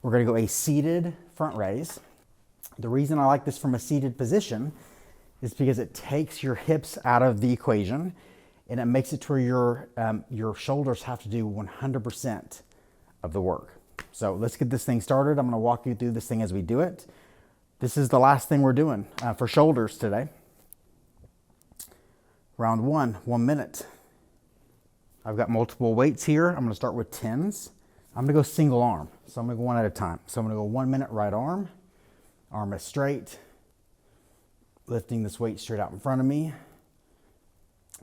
We're gonna go a seated front raise. The reason I like this from a seated position is because it takes your hips out of the equation and it makes it to where your shoulders have to do 100% of the work. So let's get this thing started. I'm gonna walk you through this thing as we do it. This is the last thing we're doing for shoulders today. Round one, 1 minute. I've got multiple weights here. I'm gonna start with 10s. I'm gonna go single arm. So I'm gonna go one at a time. So I'm gonna go 1 minute right arm. Arm is straight. Lifting this weight straight out in front of me.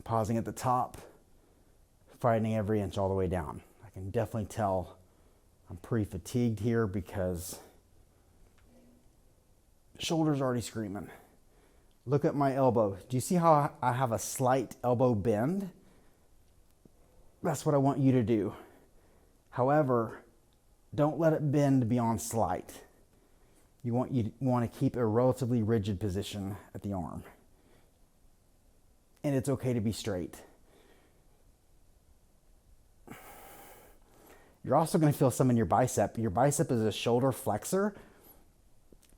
Pausing at the top. Fighting every inch all the way down. I can definitely tell I'm pretty fatigued here because shoulders already screaming. Look at my elbow. Do you see how I have a slight elbow bend? That's what I want you to do. However, don't let it bend beyond slight. You want to keep a relatively rigid position at the arm. And it's okay to be straight. You're also going to feel some in your bicep. Your bicep is a shoulder flexor.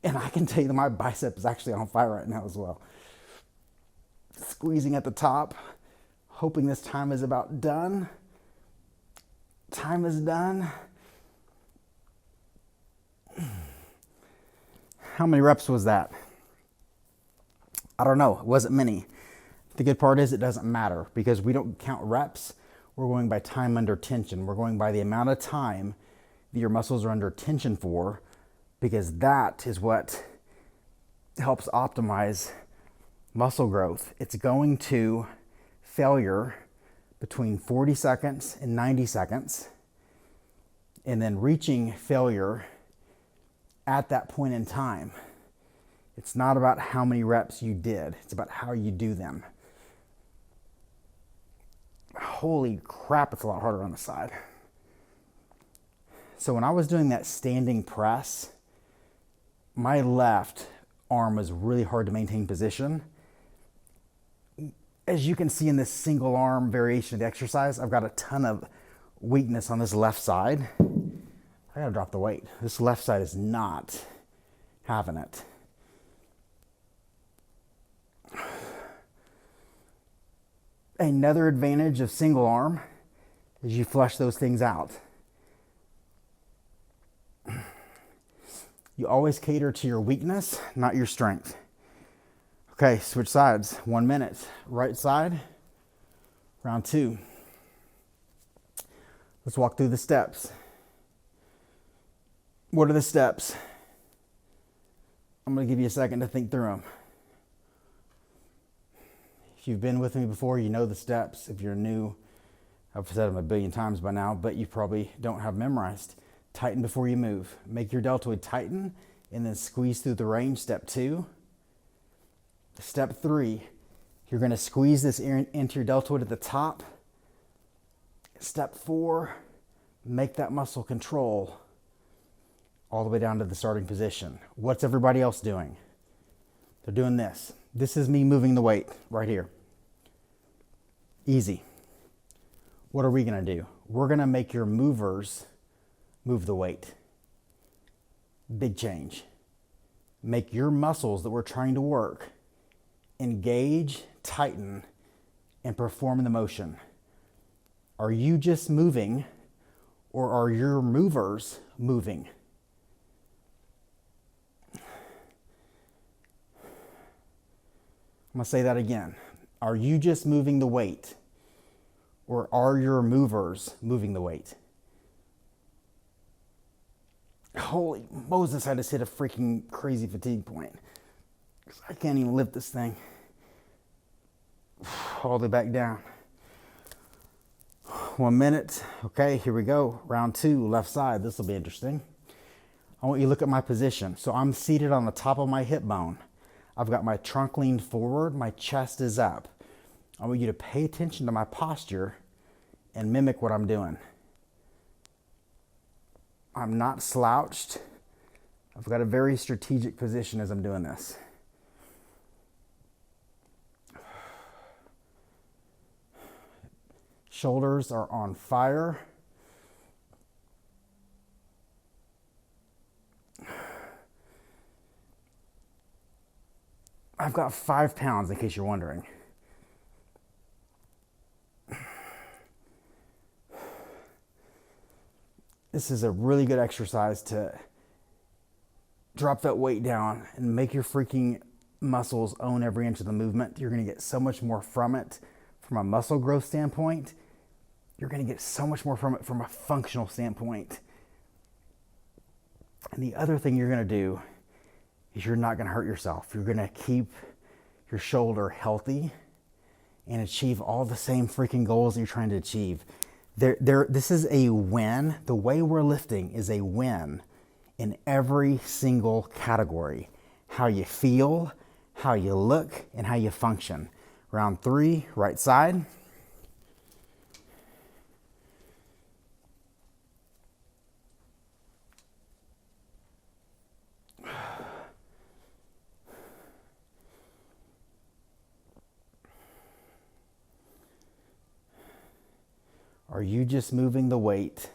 And I can tell you that my bicep is actually on fire right now as well. Squeezing at the top, hoping this time is about done. Time is done. How many reps was that? I don't know. It wasn't many. The good part is it doesn't matter because we don't count reps. We're going by time under tension. We're going by the amount of time that your muscles are under tension for, because that is what helps optimize muscle growth. It's going to failure between 40 seconds and 90 seconds, and then reaching failure at that point in time. It's not about how many reps you did, it's about how you do them. Holy crap, it's a lot harder on the side. So when I was doing that standing press, my left arm was really hard to maintain position. As you can see in this single arm variation of the exercise, I've got a ton of weakness on this left side. I gotta drop the weight. This left side is not having it. Another advantage of single arm is you flush those things out. You always cater to your weakness, not your strength. Okay, switch sides. 1 minute. Right side. Round two. Let's walk through the steps. What are the steps? I'm going to give you a second to think through them. If you've been with me before, you know the steps. If you're new, I've said them a billion times by now, but you probably don't have memorized. Tighten before you move. Make your deltoid tighten and then squeeze through the range. Step 2. Step 3, you're going to squeeze this into your deltoid at the top. Step 4, make that muscle control all the way down to the starting position. What's everybody else doing? They're doing this. This is me moving the weight right here. Easy. What are we going to do? We're going to make your movers move the weight. Big change. Make your muscles that we're trying to work engage, tighten, and perform the motion. Are you just moving, or are your movers moving? I'm going to say that again. Are you just moving the weight, or are your movers moving the weight? Holy Moses, I just hit a freaking crazy fatigue point. I can't even lift this thing all the way back down. 1 minute. Okay, here we go. Round two, left side. This will be interesting. I want you to look at my position. So I'm seated on the top of my hip bone. I've got my trunk leaned forward. My chest is up. I want you to pay attention to my posture and mimic what I'm doing. I'm not slouched. I've got a very strategic position as I'm doing this. Shoulders are on fire. I've got 5 pounds, in case you're wondering. This is a really good exercise to drop that weight down and make your freaking muscles own every inch of the movement. You're going to get so much more from it from a muscle growth standpoint. You're going to get so much more from it from a functional standpoint. And the other thing you're going to do is you're not going to hurt yourself. You're going to keep your shoulder healthy and achieve all the same freaking goals that you're trying to achieve. This is a win. The way we're lifting is a win in every single category. How you feel, how you look, and how you function. Round 3, right side. Are you just moving the weight,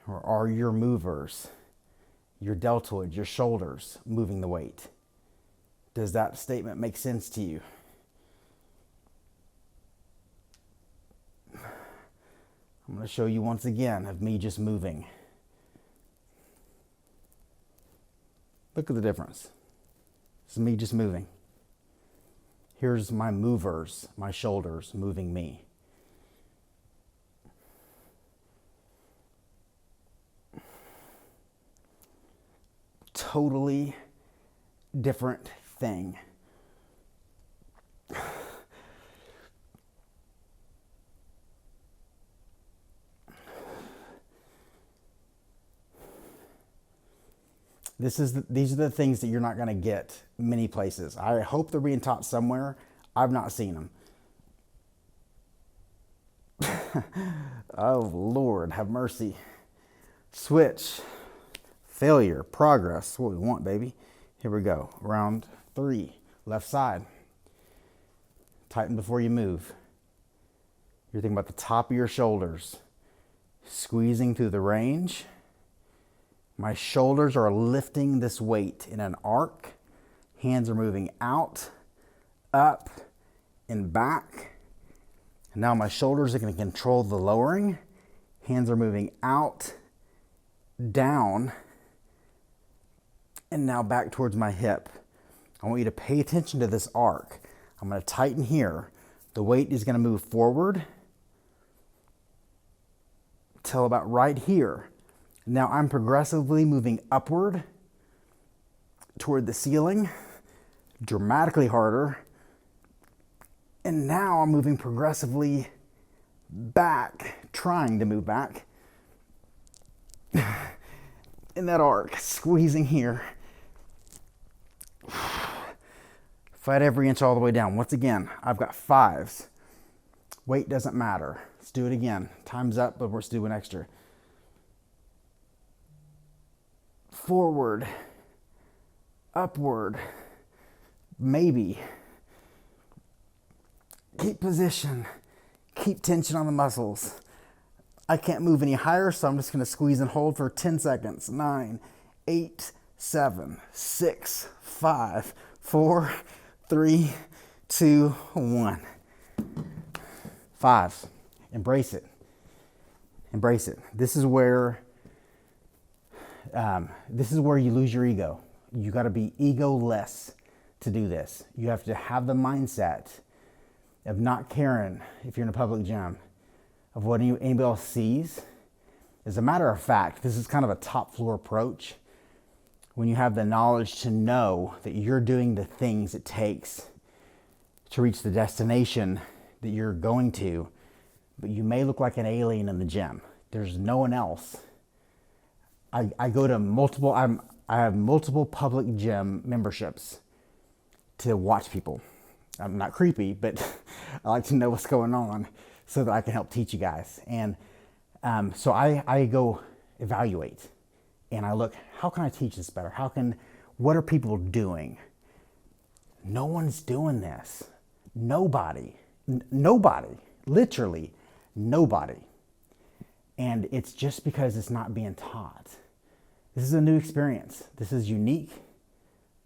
or are your movers, your deltoids, your shoulders, moving the weight? Does that statement make sense to you? I'm going to show you once again of me just moving. Look at the difference. This is me just moving. Here's my movers, my shoulders moving me. Totally different thing. These are the things that you're not going to get many places. I hope they're being taught somewhere. I've not seen them. Oh, Lord, have mercy. Switch. Failure. Progress. That's what we want, baby. Here we go. Round 3. Left side. Tighten before you move. You're thinking about the top of your shoulders. Squeezing through the range. My shoulders are lifting this weight in an arc. Hands are moving out, up, and back. And now my shoulders are going to control the lowering. Hands are moving out, down, and now back towards my hip. I want you to pay attention to this arc. I'm going to tighten here. The weight is going to move forward till about right here. Now I'm progressively moving upward toward the ceiling, dramatically harder. And now I'm moving progressively back, trying to move back in that arc, squeezing here. Fight every inch all the way down. Once again, I've got 5s. Weight doesn't matter. Let's do it again. Time's up, but we're still doing extra. Forward, upward, maybe. Keep position, keep tension on the muscles. I can't move any higher, so I'm just going to squeeze and hold for 10 seconds. 9, 8, 7, 6, 5, 4, 3, 2, 1. 5. Embrace it. Embrace it. This is where you lose your ego. You got to be ego-less to do this. You have to have the mindset of not caring if you're in a public gym, of what anybody else sees. As a matter of fact, this is kind of a top floor approach. When you have the knowledge to know that you're doing the things it takes to reach the destination that you're going to, but you may look like an alien in the gym. There's no one else. I go to I have multiple public gym memberships to watch people. I'm not creepy, but I like to know what's going on so that I can help teach you guys. And so I go evaluate and I look, how can I teach this better? What are people doing? No one's doing this. Nobody, literally nobody. And it's just because it's not being taught. This is a new experience. This is unique.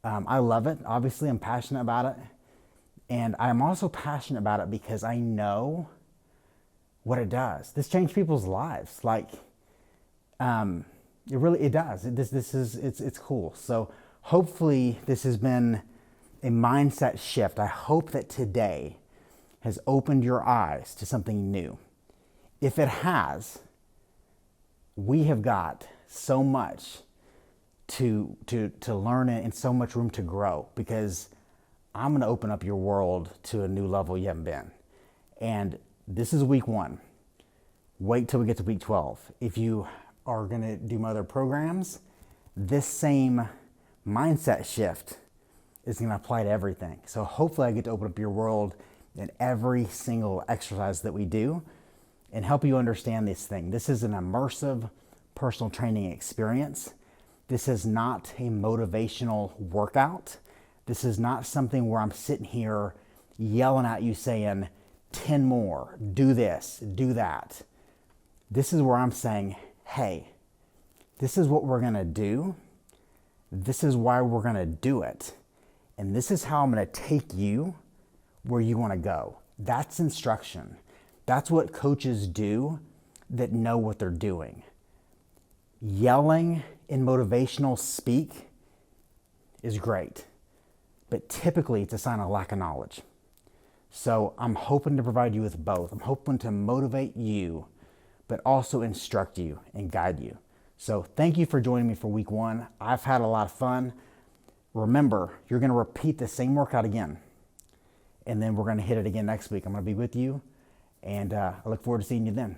I love it. Obviously, I'm passionate about it. And I'm also passionate about it because I know what it does. This changed people's lives. Like, it does. It's cool. So hopefully this has been a mindset shift. I hope that today has opened your eyes to something new. If it has, we have got so much to learn and so much room to grow, because I'm going to open up your world to a new level you haven't been. And this is week 1. Wait till we get to week 12. If you are going to do my other programs, this same mindset shift is going to apply to everything. So hopefully I get to open up your world in every single exercise that we do and help you understand this thing. This is an immersive personal training experience. This is not a motivational workout. This is not something where I'm sitting here yelling at you saying, 10 more, do this, do that. This is where I'm saying, hey, this is what we're going to do. This is why we're going to do it. And this is how I'm going to take you where you want to go. That's instruction. That's what coaches do that know what they're doing. Yelling in motivational speak is great, but typically it's a sign of lack of knowledge. So I'm hoping to provide you with both. I'm hoping to motivate you, but also instruct you and guide you. So thank you for joining me for week 1. I've had a lot of fun. Remember, you're going to repeat the same workout again, and then we're going to hit it again next week. I'm going to be with you, and I look forward to seeing you then.